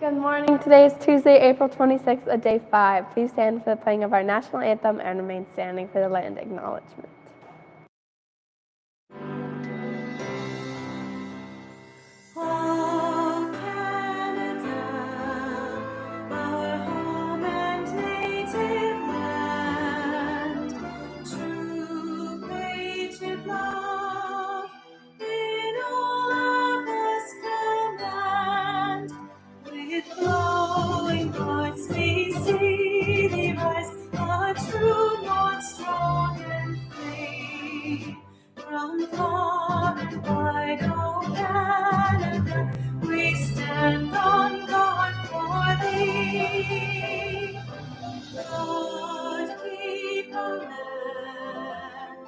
Good morning. Today is Tuesday, April 26th, day 5. Please stand for the playing of our national anthem and remain standing for the land acknowledgement. From far and wide, oh Canada, we stand on guard for thee. Lord, keep our land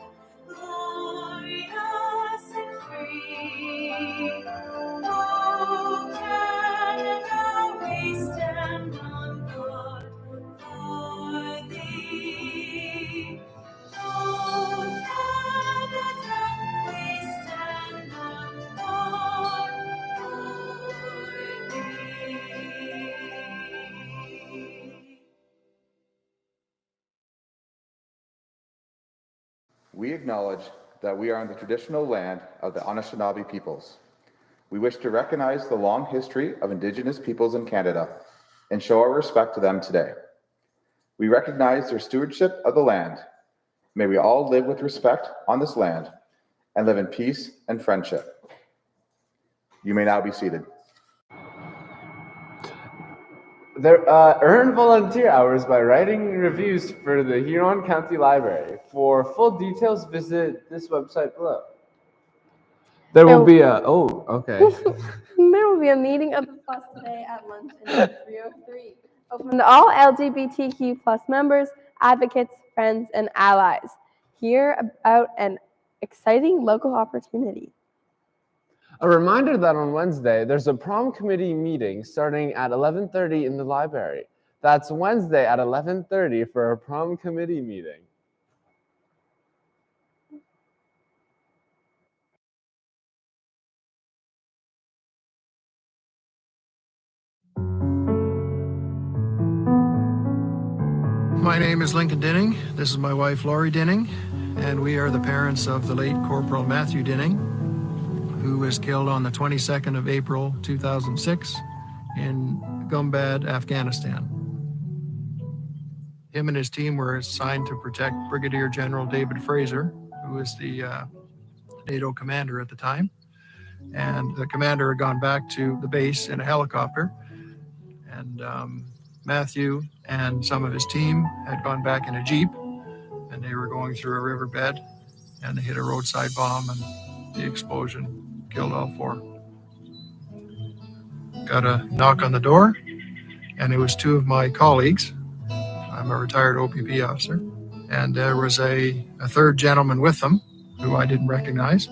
glorious and free. Oh Canada, we stand on guard for thee. Oh Canada, we stand on guard for thee. We acknowledge that we are on the traditional land of the Anishinaabe peoples. We wish to recognize the long history of Indigenous peoples in Canada and show our respect to them today. We recognize their stewardship of the land. May we all live with respect on this land and live in peace and friendship. You may now be seated. Earn volunteer hours by writing reviews for the Huron County Library. For full details, visit this website below. There will be a There will be a meeting of the Plus today at lunch in 303. Open to all LGBTQ plus members, advocates, friends, and allies. Hear about an exciting local opportunity. A reminder that on Wednesday, there's a prom committee meeting starting at 11:30 in the library. That's Wednesday at 11:30 for a prom committee meeting. My name is Lincoln Dinning. This is my wife, Laurie Dinning, and we are the parents of the late Corporal Matthew Dinning, who was killed on the 22nd of April, 2006 in Gumbad, Afghanistan. Him and his team were assigned to protect Brigadier General David Fraser, who was the NATO commander at the time. And the commander had gone back to the base in a helicopter. And Matthew and some of his team had gone back in a Jeep, and they were going through a riverbed, and they hit a roadside bomb, and the explosion killed all four. Got a knock on the door, and it was two of my colleagues. I'm a retired OPP officer, and there was a third gentleman with them who I didn't recognize.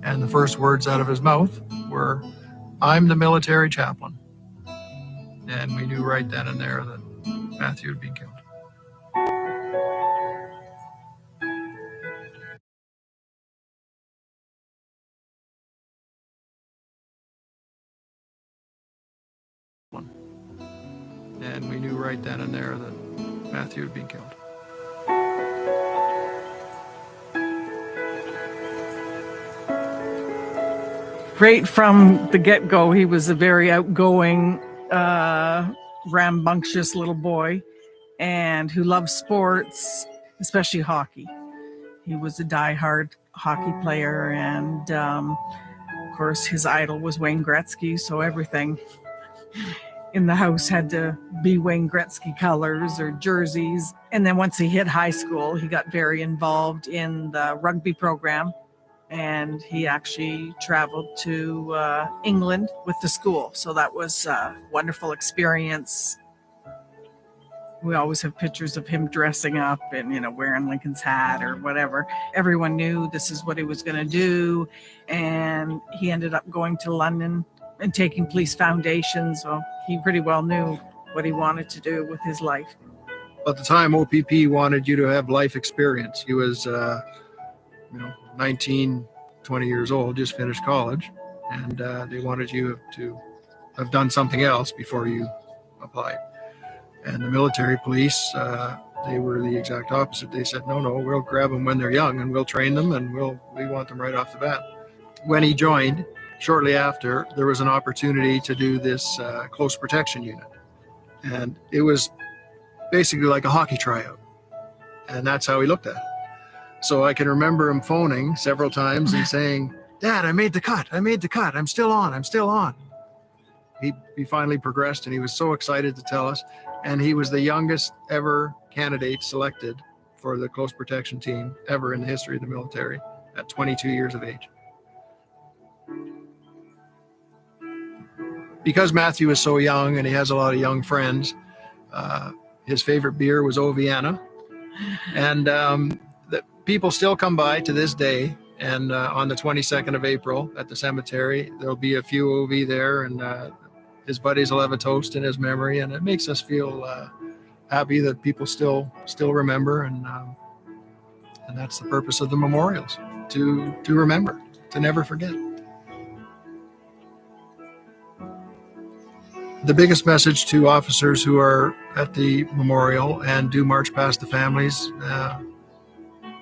And the first words out of his mouth were, "I'm the military chaplain." And we knew right then and there that Matthew had been killed. And we knew right then and there that Matthew had been killed. Right from the get-go, he was a very outgoing, rambunctious little boy, and who loved sports, especially hockey. He was a die-hard hockey player, and of course his idol was Wayne Gretzky, so everything in the house had to be Wayne Gretzky colors or jerseys. And then once he hit high school, he got very involved in the rugby program, and he actually traveled to England with the school. So that was a wonderful experience. We always have pictures of him dressing up and, wearing Lincoln's hat or whatever. Everyone knew this is what he was going to do. And he ended up going to London and taking police foundation. So he pretty well knew what he wanted to do with his life. At the time, OPP wanted you to have life experience. He was 19, 20 years old, just finished college, and they wanted you to have done something else before you applied. And the military police, they were the exact opposite. They said, no, we'll grab them when they're young and we'll train them and we want them right off the bat. When he joined, shortly after, there was an opportunity to do this close protection unit. And it was basically like a hockey tryout. And that's how he looked at it. So I can remember him phoning several times and saying, Dad, I made the cut. I'm still on. He finally progressed and he was so excited to tell us. And he was the youngest ever candidate selected for the close protection team ever in the history of the military at 22 years of age. Because Matthew is so young and he has a lot of young friends, his favorite beer was Oviana. And the people still come by to this day. And on the 22nd of April at the cemetery, there'll be a few OV there, and his buddies will have a toast in his memory. And it makes us feel happy that people still remember. And that's the purpose of the memorials, to remember, to never forget. The biggest message to officers who are at the memorial and do march past the families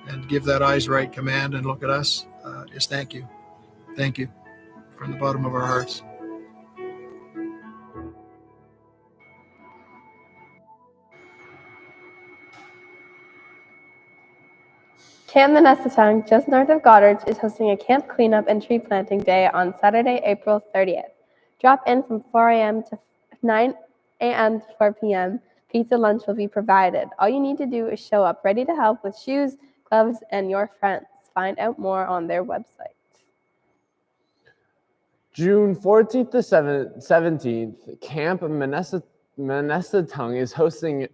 and give that eyes right command and look at us is thank you. Thank you from the bottom of our hearts. Camp Minnesota, just north of Goddard, is hosting a camp cleanup and tree planting day on Saturday, April 30th. Drop in from 4 a.m. to 9 a.m. to 4 p.m. Pizza lunch will be provided. All you need to do is show up ready to help with shoes, gloves, and your friends. Find out more on their website. June 14th to 17th, Camp Minnesota is hosting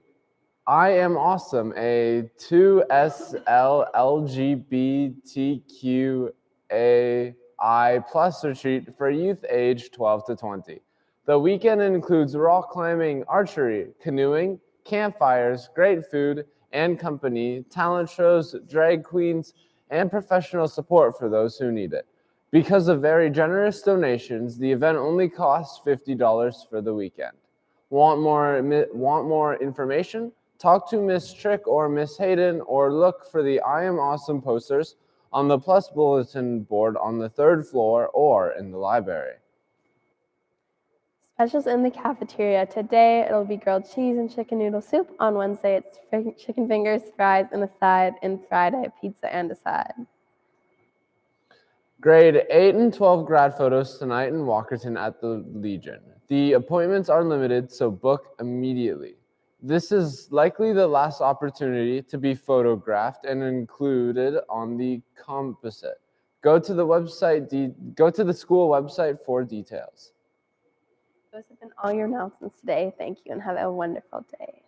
I Am Awesome, a 2SL LGBTQAI plus retreat for youth aged 12 to 20. The weekend includes rock climbing, archery, canoeing, campfires, great food and company, talent shows, drag queens, and professional support for those who need it. Because of very generous donations, the event only costs $50 for the weekend. Want more information? Talk to Miss Trick or Miss Hayden, or look for the I Am Awesome posters on the Plus bulletin board on the 3rd floor or in the library. Specials in the cafeteria. Today, it'll be grilled cheese and chicken noodle soup. On Wednesday, it's chicken fingers, fries, and a side. And Friday, pizza and a side. Grade 8 and 12 grad photos tonight in Walkerton at the Legion. The appointments are limited, so book immediately. This is likely the last opportunity to be photographed and included on the composite. Go to the school website for details. Those have been all your announcements today. Thank you and have a wonderful day.